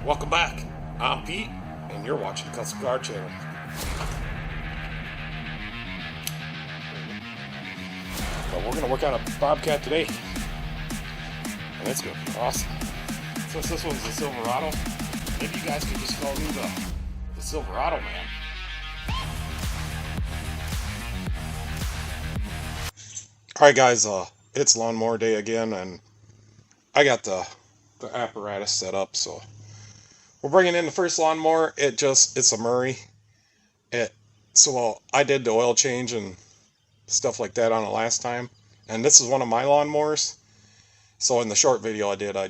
Welcome back. I'm Pete, and you're watching the Custom Car Channel. But we're going to work on a Bobcat today, and it's going to be awesome. Since this one's a Silverado, maybe you guys could just call me the Silverado man. Alright guys, it's Lawnmower Day again, and I got the apparatus set up, so we're bringing in the first lawnmower. It's a Murray. So I did the oil change and stuff like that on it last time, and this is one of my lawnmowers. So in the short video I did all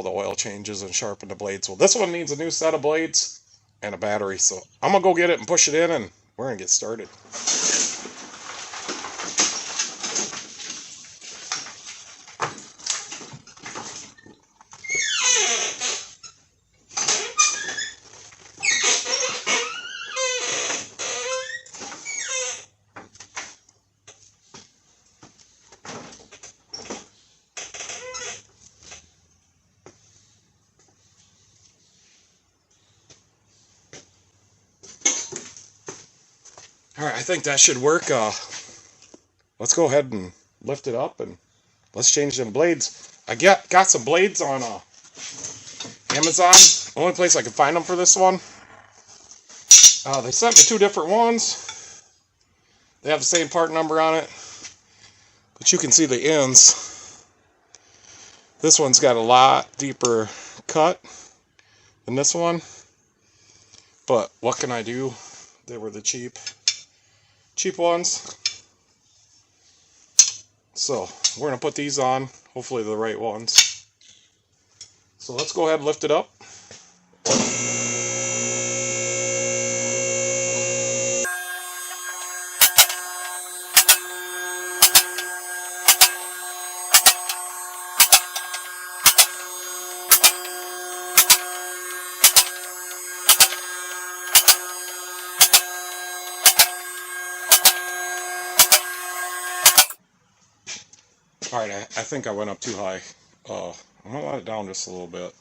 the oil changes and sharpened the blades. Well, this one needs a new set of blades and a battery, so I'm gonna go get it and push it in, and we're gonna get started. Alright, I think that should work. Let's go ahead and lift it up and let's change them blades. I got some blades on Amazon. The only place I could find them for this one. They sent me two different ones. They have the same part number on it, but you can see the ends. This one's got a lot deeper cut than this one, but what can I do? They were the cheap ones. So we're gonna put these on, hopefully the right ones. So let's go ahead and lift it up. Alright, I think I went up too high. I'm going to let it down just a little bit.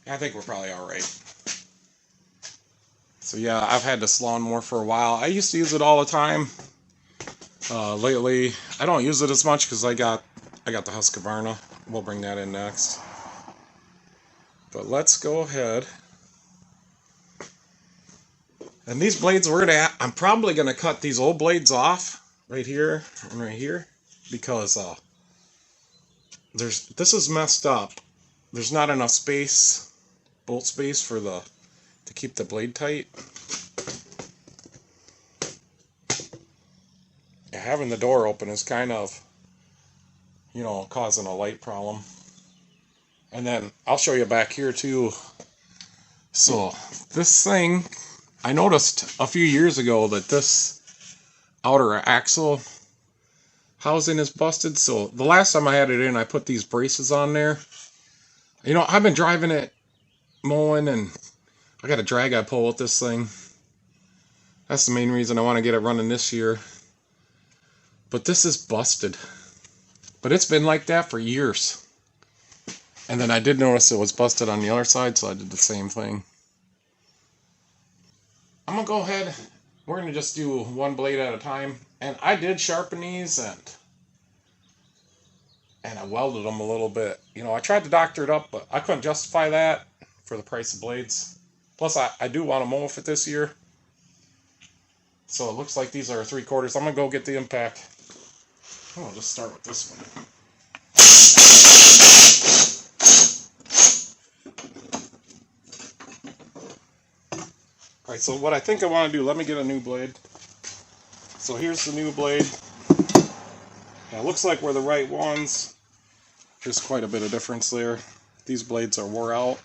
I think we're probably alright. So yeah, I've had this lawnmower for a while. I used to use it all the time. Lately, I don't use it as much because I got the Husqvarna. We'll bring that in next. But let's go ahead. And these blades, I'm probably gonna cut these old blades off right here and right here because this is messed up. There's not enough space, bolt space to keep the blade tight. Having the door open is kind of, causing a light problem. And then I'll show you back here too. So this thing, I noticed a few years ago that this outer axle housing is busted. So the last time I had it in, I put these braces on there. I've been driving it, mowing, and I got a drag I pull with this thing. That's the main reason I want to get it running this year. But this is busted. But it's been like that for years. And then I did notice it was busted on the other side, so I did the same thing. I'm going to go ahead. We're going to just do one blade at a time. And I did sharpen these, and I welded them a little bit. I tried to doctor it up, but I couldn't justify that for the price of blades. Plus, I do want to mow with it this year. So it looks like these are 3/4. I'm going to go get the impact. I'll just start with this one. Alright, so what I think I want to do, let me get a new blade. So here's the new blade. Now, it looks like we're the right ones. There's quite a bit of difference there. These blades are wore out.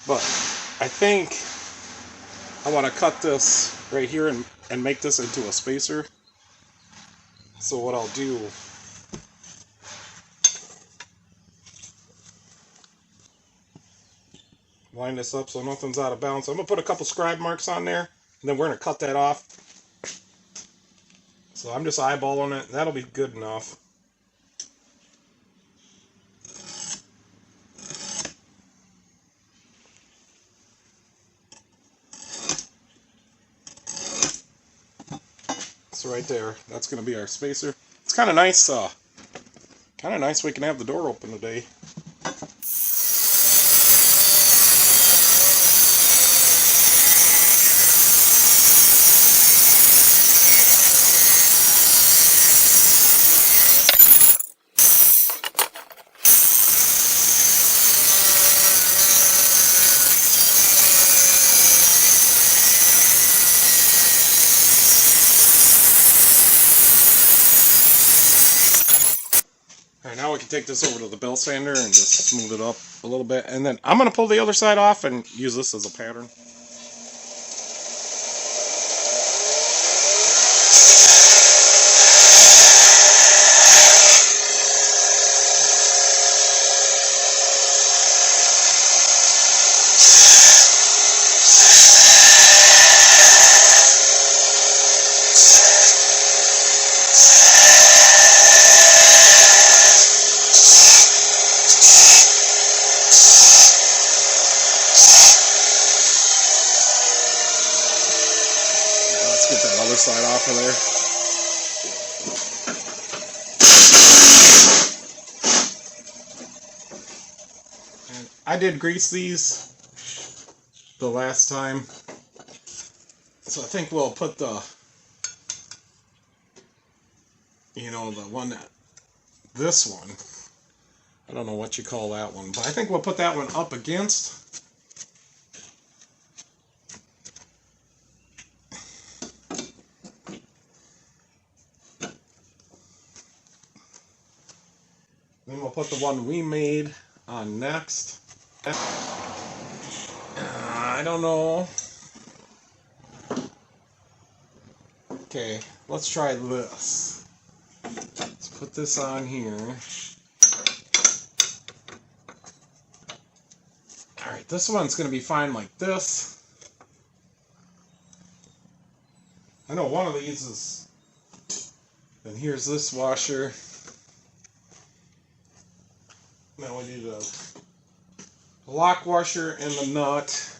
But I think I want to cut this right here and make this into a spacer. So what I'll do line this up so nothing's out of balance. I'm going to put a couple scribe marks on there, and then we're going to cut that off. So I'm just eyeballing it. That'll be good enough. So right there, that's going to be our spacer. It's kind of nice. Kind of nice we can have the door open today. Alright, now we can take this over to the bell sander and just smooth it up a little bit. And then I'm going to pull the other side off and use this as a pattern. Get that other side off of there. And I did grease these the last time, so I think we'll put the, the one that, this one, I don't know what you call that one, but I think we'll put that one up against. Then we'll put the one we made on next. I don't know. Okay, let's try this. Let's put this on here. Alright, this one's going to be fine like this. I know one of these is... Then here's this washer. Now we need a lock washer and the nut.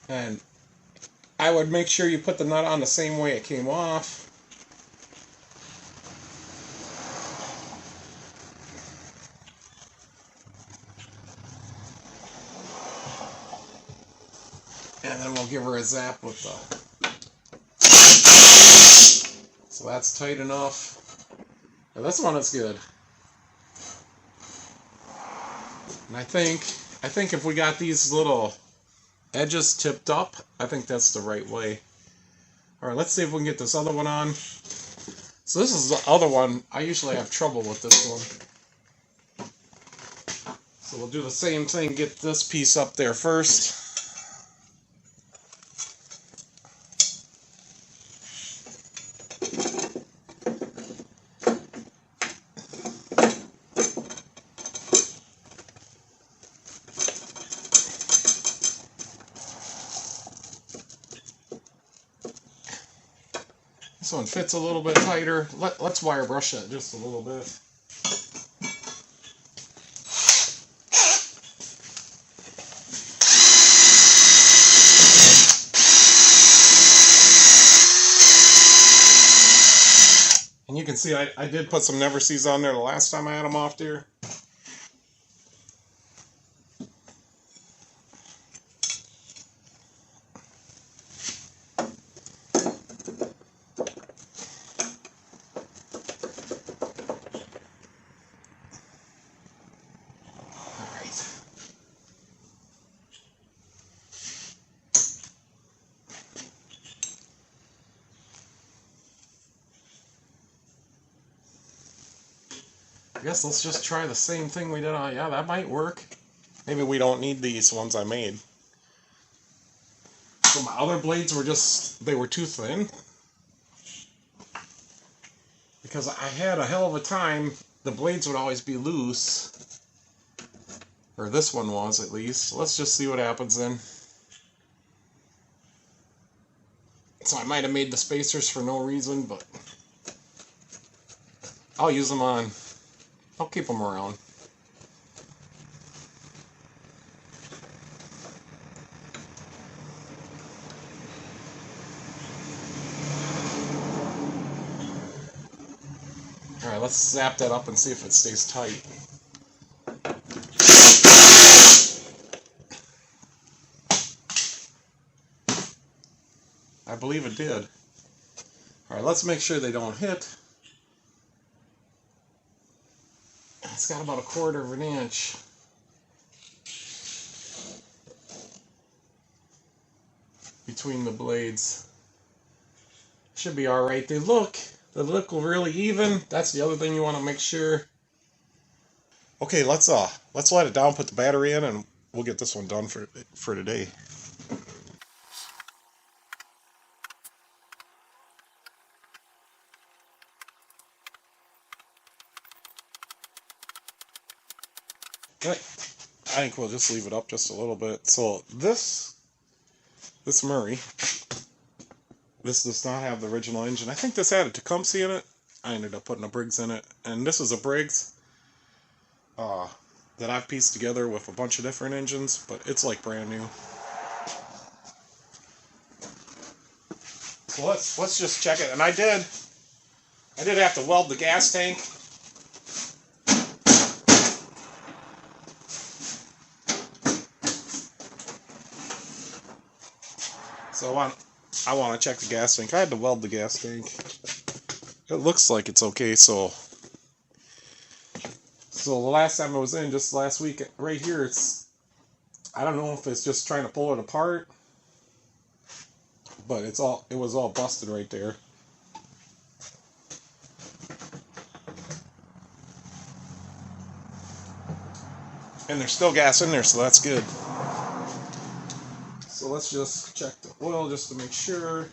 And I would make sure you put the nut on the same way it came off. And then we'll give her a zap with the... So that's tight enough. Now this one is good. And I think if we got these little edges tipped up, I think that's the right way. Alright, let's see if we can get this other one on. So this is the other one. I usually have trouble with this one. So we'll do the same thing, get this piece up there first. This one fits a little bit tighter. Let's wire brush it just a little bit. And you can see I did put some Never Sees on there the last time I had them off there. I guess let's just try the same thing we did on. Yeah, that might work. Maybe we don't need these ones I made. So my other blades were they were too thin. because I had a hell of a time. The blades would always be loose, or this one was at least. Let's just see what happens then. So I might have made the spacers for no reason, but I'll use them on. I'll keep them around. Alright, let's zap that up and see if it stays tight. I believe it did. Alright, let's make sure they don't hit. It's got about 1/4 of an inch. Between the blades. Should be alright. They look really even. That's the other thing you want to make sure. Okay, let's let it down, put the battery in, and we'll get this one done for today. Okay. I think we'll just leave it up just a little bit. So this Murray, this does not have the original engine. I think this had a Tecumseh in it. I ended up putting a Briggs in it. And this is a Briggs that I've pieced together with a bunch of different engines, but it's like brand new. So let's just check it. And I did have to weld the gas tank. So I want to check the gas tank. I had to weld the gas tank. It looks like it's okay. So the last time I was in, just last week, right here, I don't know if it's just trying to pull it apart, but it was all busted right there. And there's still gas in there, so that's good. So let's just check the oil just to make sure.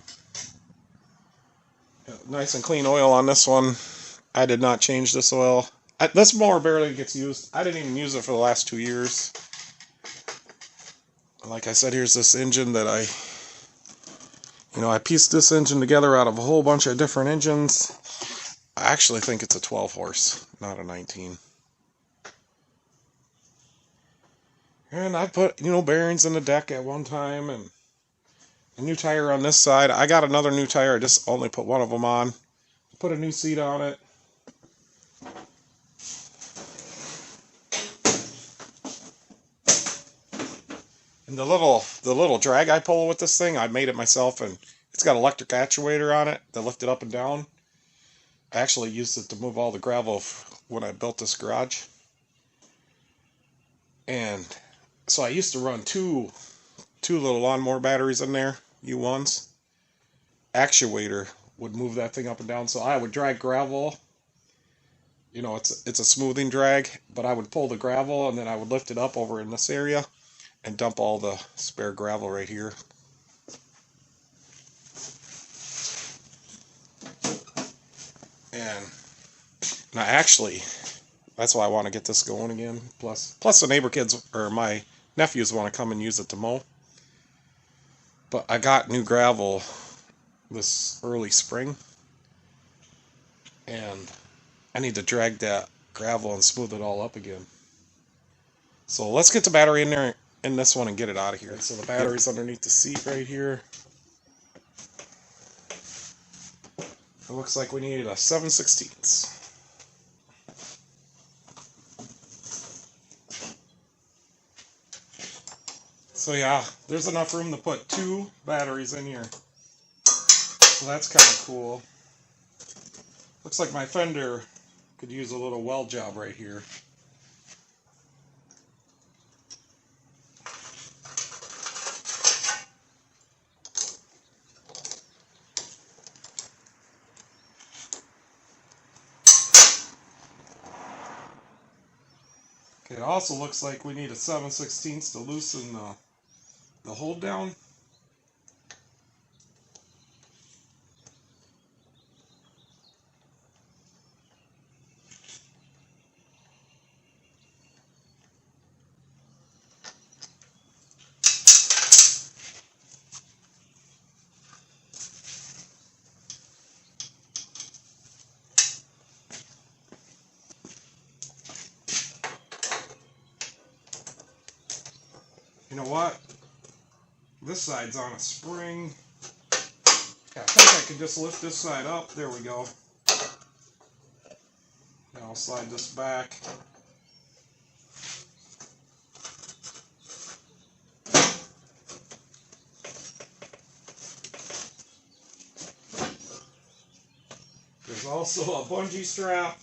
Nice and clean oil on this one. I did not change this oil. This mower barely gets used. I didn't even use it for the last 2 years. Like I said, here's this engine that I pieced this engine together out of a whole bunch of different engines. I actually think it's a 12 horse, not a 19. And I put, bearings in the deck at one time, and a new tire on this side. I got another new tire. I just only put one of them on. Put a new seat on it. And the little drag I pull with this thing, I made it myself, and it's got an electric actuator on it that lift it up and down. I actually used it to move all the gravel when I built this garage. And so I used to run two little lawnmower batteries in there, U1s. Actuator would move that thing up and down, so I would drag gravel. It's a smoothing drag, but I would pull the gravel and then I would lift it up over in this area and dump all the spare gravel right here. And now actually, that's why I want to get this going again. Plus the neighbor kids, or my nephews, want to come and use it to mow. But I got new gravel this early spring, and I need to drag that gravel and smooth it all up again. So let's get the battery in there in this one and get it out of here. So the battery's underneath the seat right here. It looks like we need a 7/16. So yeah, there's enough room to put 2 batteries in here. So that's kind of cool. Looks like my fender could use a little weld job right here. Okay, it also looks like we need a 7/16 to loosen the hold down. what? This side's on a spring. Yeah, I think I could just lift this side up. There we go. Now I'll slide this back. There's also a bungee strap.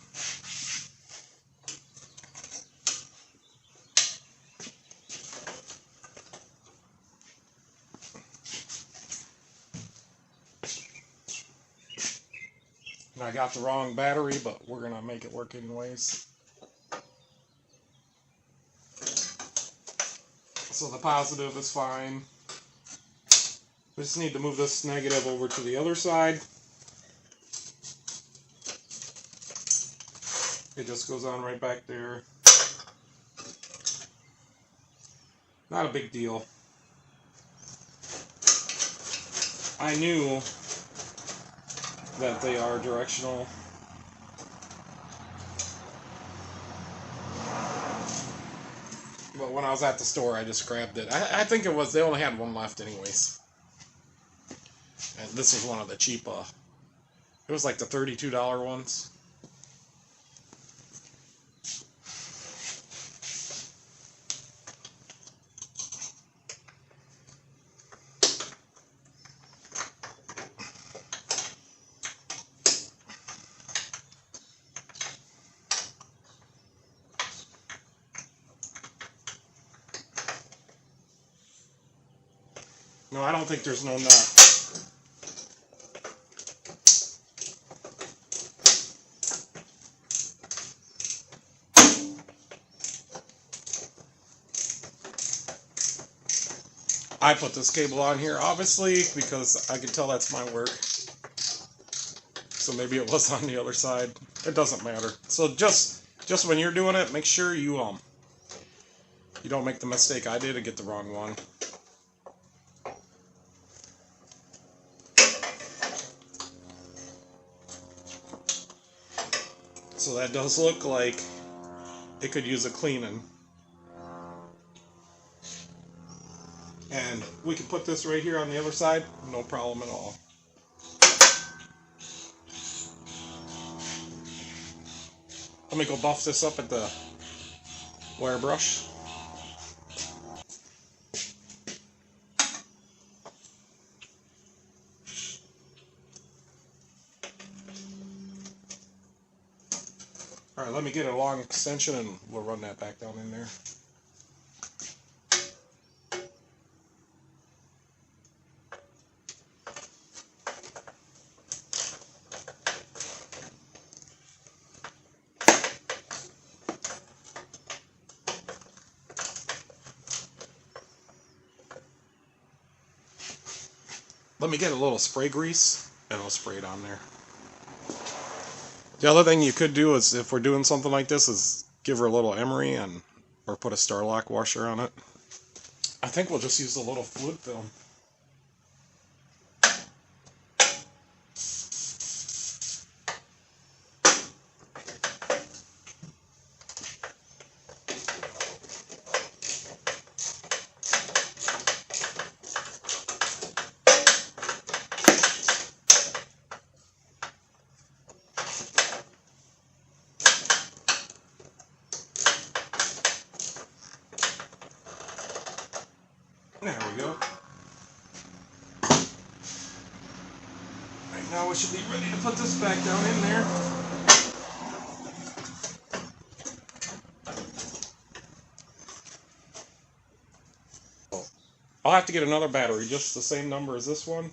And I got the wrong battery, but we're going to make it work anyways. So the positive is fine. We just need to move this negative over to the other side. It just goes on right back there. Not a big deal. I knew that they are directional. But when I was at the store, I just grabbed it. I think it was, they only had one left anyways. And this was one of the cheap, it was like the $32 ones. No, I don't think there's no nut. I put this cable on here, obviously, because I can tell that's my work. So maybe it was on the other side. It doesn't matter. So just when you're doing it, make sure you don't make the mistake I did and get the wrong one. So that does look like it could use a cleaning. And we can put this right here on the other side, no problem at all. Let me go buff this up at the wire brush. Alright, let me get a long extension and we'll run that back down in there. Let me get a little spray grease and I'll spray it on there. The other thing you could do is, if we're doing something like this, is give her a little emery or put a Starlock washer on it. I think we'll just use a little fluid film. There we go. Right now we should be ready to put this back down in there. I'll have to get another battery, just the same number as this one,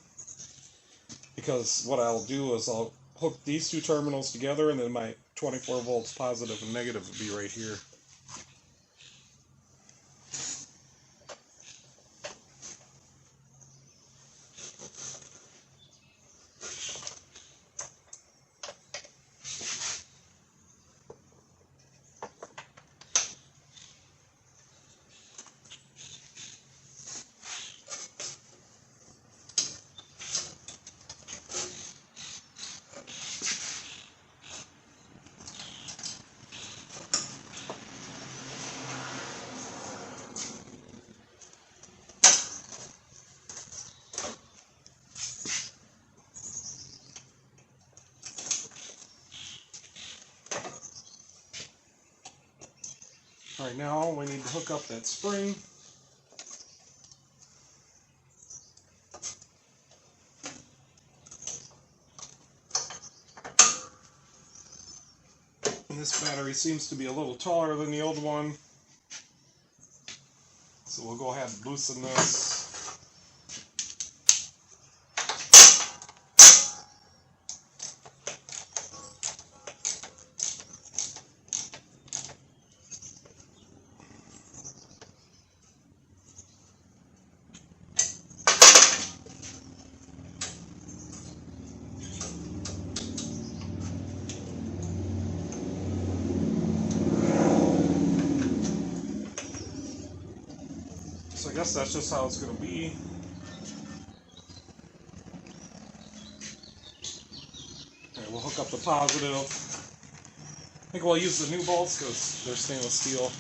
because what I'll do is I'll hook these two terminals together and then my 24 volts positive and negative will be right here. Right now we need to hook up that spring. And this battery seems to be a little taller than the old one. So we'll go ahead and loosen this. So I guess that's just how it's going to be. Okay, we'll hook up the positive. I think we'll use the new bolts because they're stainless steel.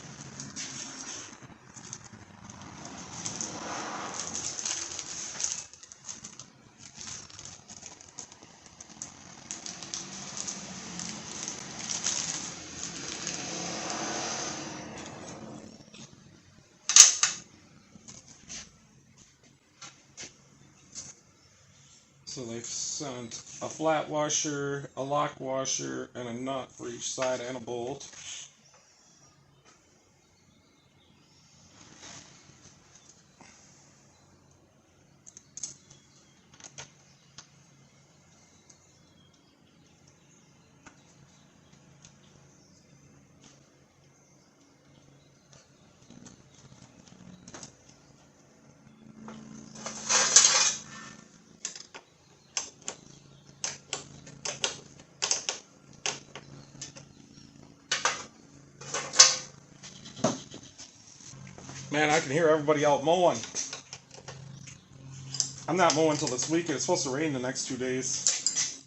So they've sent a flat washer, a lock washer, and a nut for each side and a bolt. Man, I can hear everybody out mowing. I'm not mowing until this weekend. It's supposed to rain the next 2 days.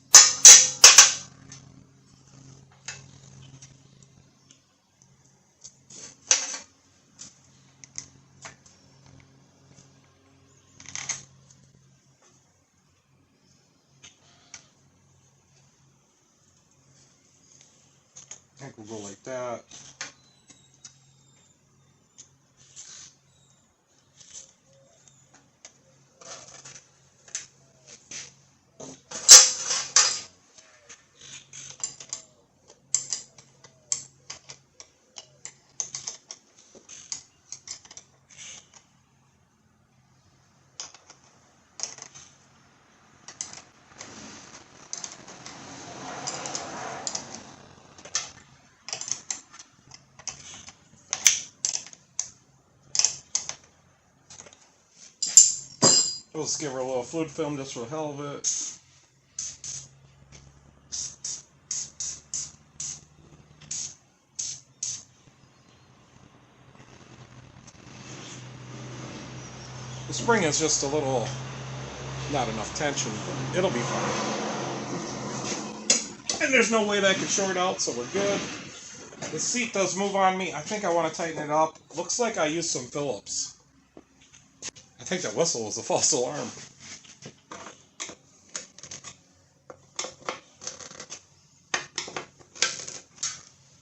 I think we'll go like that. We'll just give her a little fluid film just for the hell of it. The spring is just a little, not enough tension, but it'll be fine. And there's no way that could short out, so we're good. The seat does move on me. I think I want to tighten it up. Looks like I used some Phillips. I think that whistle was a false alarm.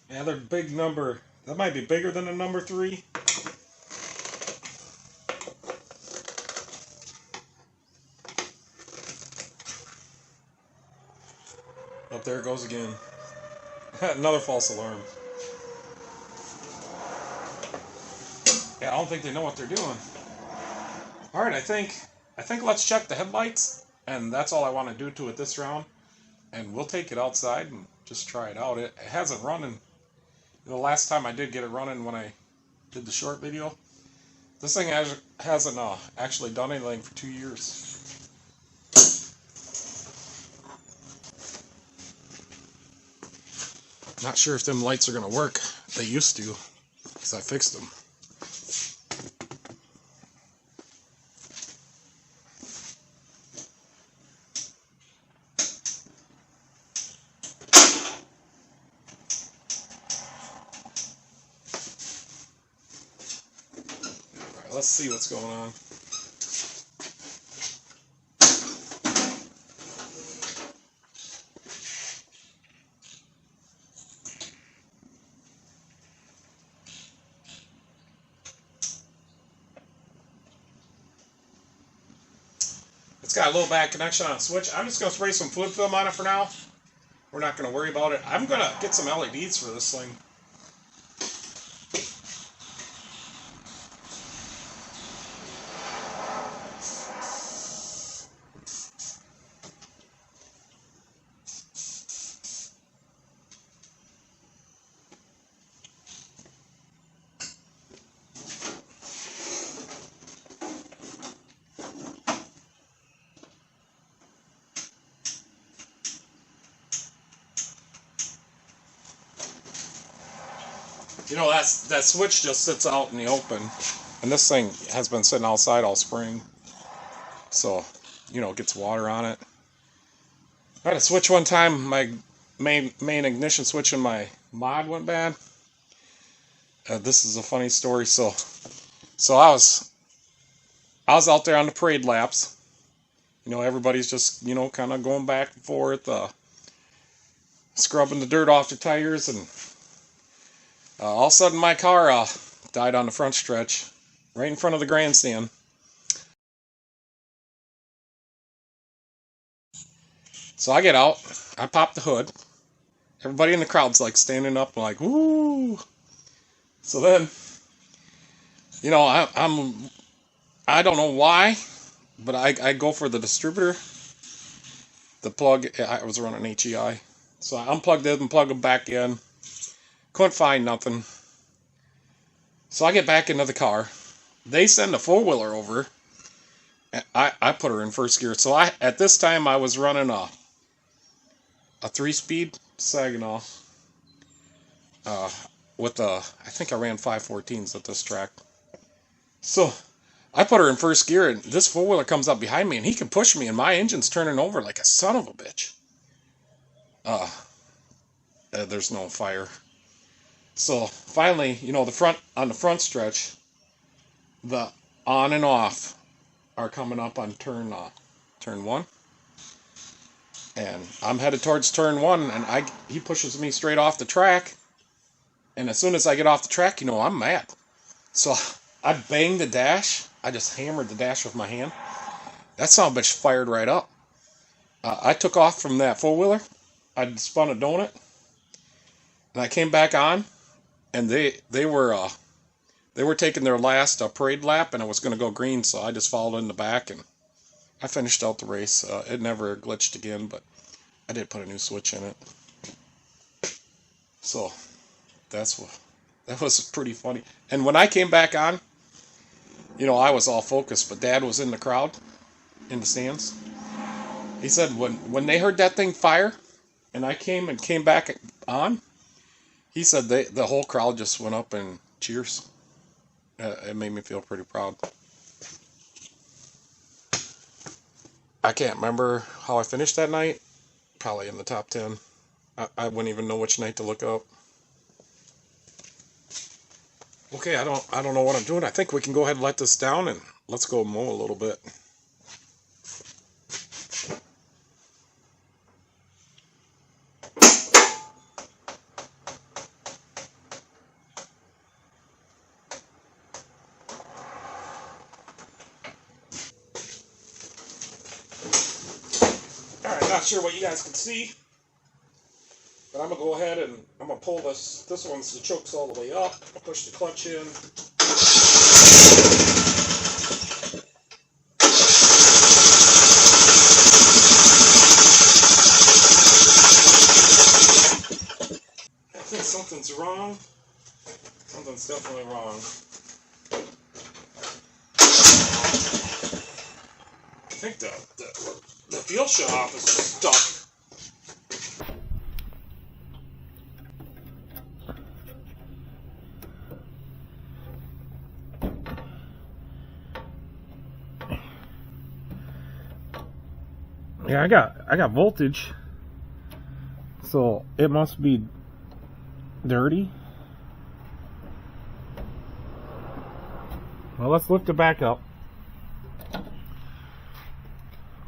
Yeah, they're big number. That might be bigger than a number 3. Up there it goes again. Another false alarm. Yeah, I don't think they know what they're doing. Alright, I think let's check the headlights, and that's all I want to do to it this round. And we'll take it outside and just try it out. It hasn't run in the last time I did get it running when I did the short video. This thing hasn't actually done anything for 2 years. Not sure if them lights are going to work. They used to, because I fixed them. Let's see what's going on. It's got a little bad connection on the switch. I'm just going to spray some fluid film on it for now. We're not going to worry about it. I'm going to get some LEDs for this thing. You know, that switch just sits out in the open, and this thing has been sitting outside all spring, so, you know, it gets water on it. I had a switch one time, my main ignition switch in my mod went bad. This is a funny story. So I was out there on the parade laps. You know, everybody's just, you know, kind of going back and forth, scrubbing the dirt off the tires, and all of a sudden my car died on the front stretch, right in front of the grandstand. So I get out, I pop the hood. Everybody in the crowd's like standing up and like, woo! So then, you know, I don't know why, but I go for the distributor, the plug. I was running HEI, so I unplugged it and plugged it back in. Couldn't find nothing. So I get back into the car. They send a four-wheeler over. I put her in first gear. So at this time I was running a 3-speed Saginaw with I think I ran 514s at this track. So I put her in first gear, and this four-wheeler comes up behind me, and he can push me, and my engine's turning over like a son of a bitch. There's no fire. So finally, you know, on the front stretch, the on and off are coming up on turn 1. And I'm headed towards turn 1, and he pushes me straight off the track. And as soon as I get off the track, you know, I'm mad. So I banged the dash. I just hammered the dash with my hand. That son of a bitch fired right up. I took off from that four-wheeler. I spun a donut. And I came back on. And they were taking their last parade lap, and it was going to go green. So I just followed in the back, and I finished out the race. It never glitched again, but I did put a new switch in it. So that was pretty funny. And when I came back on, you know, I was all focused, but Dad was in the crowd, in the stands. He said when they heard that thing fire, and I came back on, he said the whole crowd just went up and cheers. It made me feel pretty proud. I can't remember how I finished that night. Probably in the top 10. I wouldn't even know which night to look up. Okay, I don't know what I'm doing. I think we can go ahead and let this down, and let's go mow a little bit. Alright, not sure what you guys can see, but I'm going to go ahead and I'm going to pull this one's the choke's all the way up. I'll push the clutch in. I think something's wrong. Something's definitely wrong. I think the fuel shut off is stuck. Yeah, I got voltage, so it must be dirty. Well, let's lift it back up.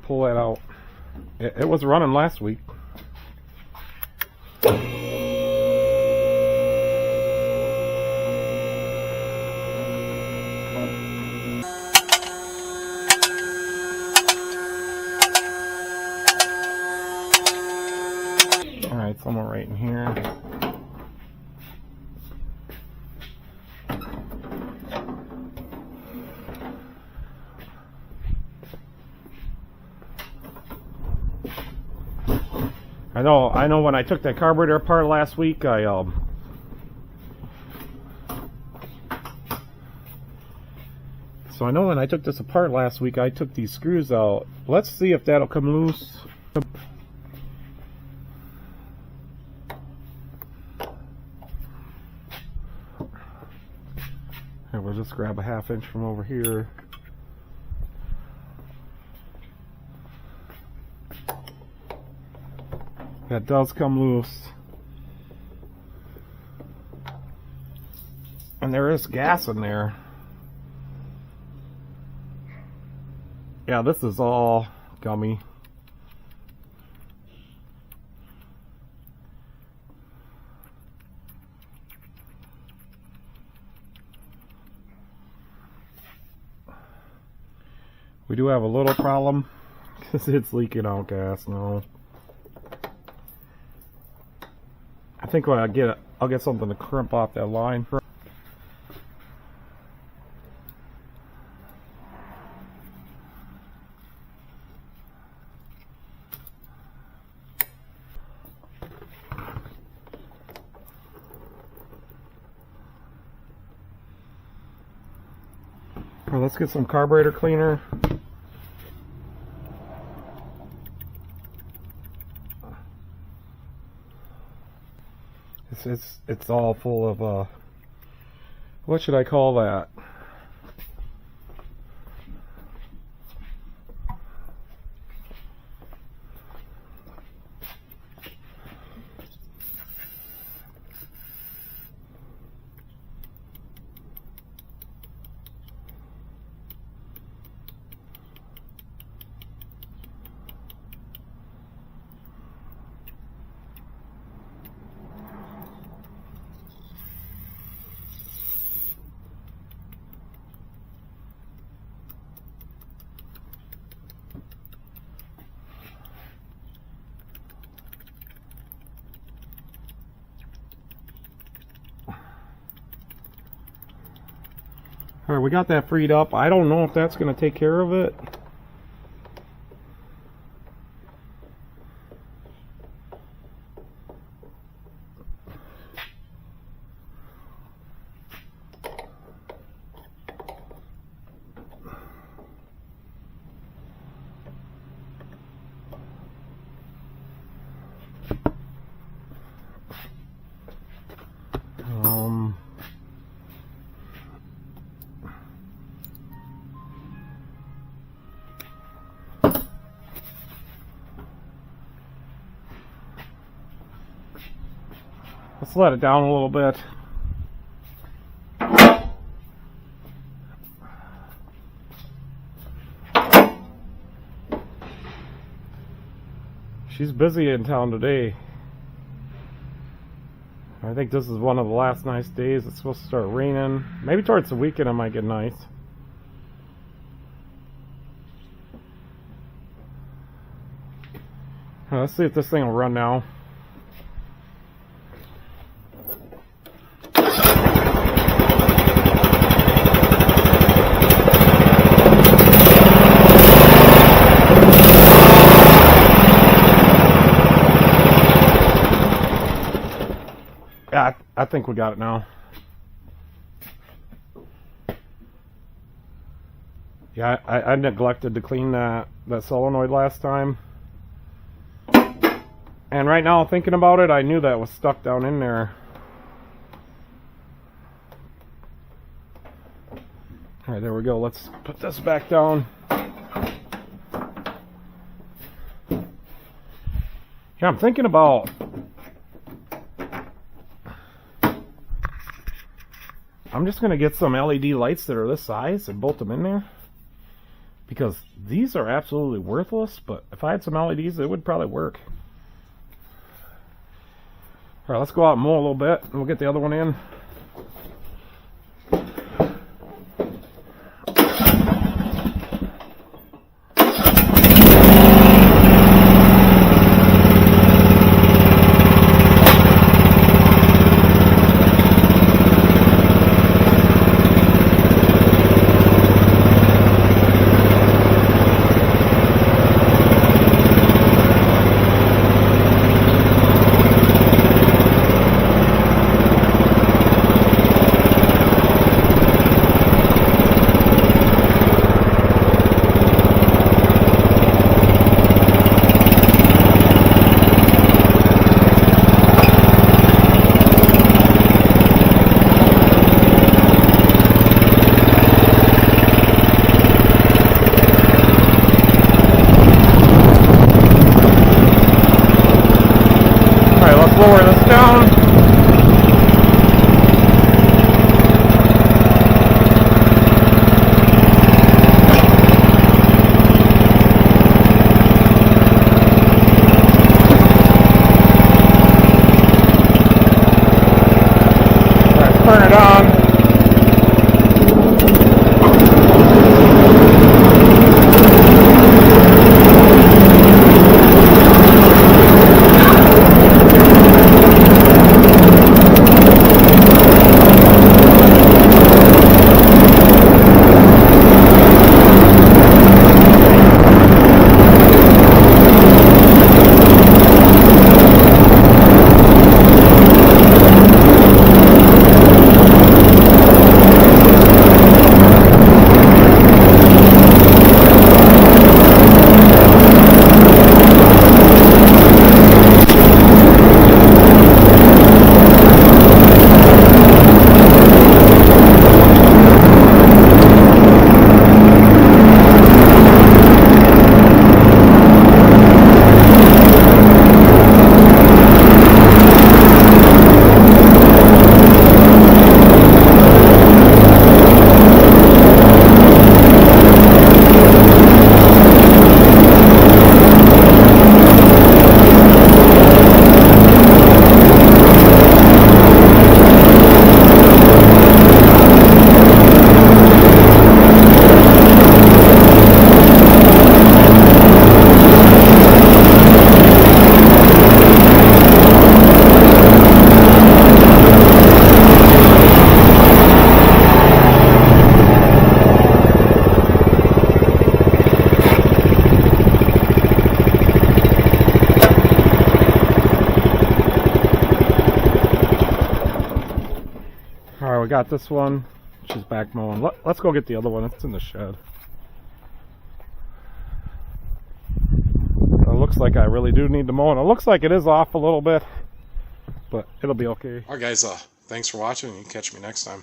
Pull that out. It was running last week. get some right in here. I know when I took that carburetor apart last week, so I know when I took this apart last week, I took these screws out. Let's see if that'll come loose. And we'll just grab a 1/2 inch from over here. That does come loose. And there is gas in there. Yeah, this is all gummy. We do have a little problem because it's leaking out gas now. I think when I'll get something to crimp off that line. Well, let's get some carburetor cleaner. It's all full of what should I call that? Alright, we got that freed up. I don't know if that's going to take care of it. Let's let it down a little bit. She's busy in town today. I think this is one of the last nice days. It's supposed to start raining. Maybe towards the weekend it might get nice. Let's see if this thing will run now. Yeah, I think we got it now. Yeah, I neglected to clean that solenoid last time. And right now, thinking about it, I knew that was stuck down in there. Alright, there we go. Let's put this back down. Yeah, I'm thinking about... I'm just going to get some LED lights that are this size and bolt them in there. Because these are absolutely worthless, but if I had some LEDs, it would probably work. Alright, let's go out and mow a little bit, and we'll get the other one in. got this one. She's back mowing. Let's go get the other one. It's in the shed. It looks like I really do need to mow, and it looks like it is off a little bit, but it'll be okay. Alright guys, thanks for watching, and you can catch me next time.